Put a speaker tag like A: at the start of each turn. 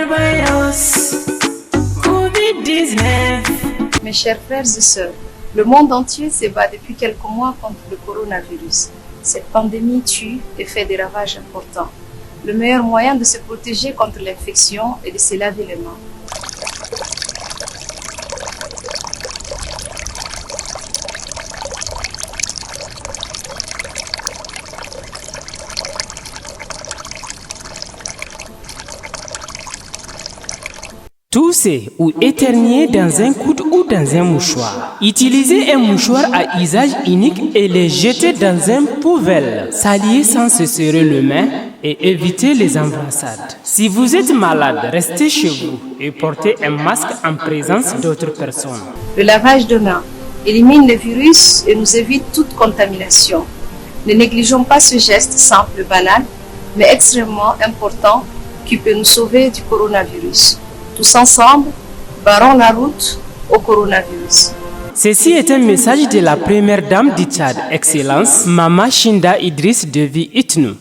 A: Virus, COVID-19.
B: Mes chers frères et sœurs, le monde entier se bat depuis quelques mois contre le coronavirus. Cette pandémie tue et fait des ravages importants. Le meilleur moyen de se protéger contre l'infection est de se laver les mains.
A: Tousser ou éternuer dans un coude ou dans un mouchoir. Utilisez un mouchoir à usage unique et le jeter dans une poubelle. Saliez sans se serrer les mains et évitez les embrassades. Si vous êtes malade, restez chez vous et portez un masque en présence d'autres personnes.
B: Le lavage de mains élimine le virus et nous évite toute contamination. Ne négligeons pas ce geste simple, banal, mais extrêmement important qui peut nous sauver du coronavirus. Tous ensemble, barrons la route au coronavirus.
A: Ceci est un message de la première dame du Tchad, Excellence, Mama Chinda Idriss Déby Itnou.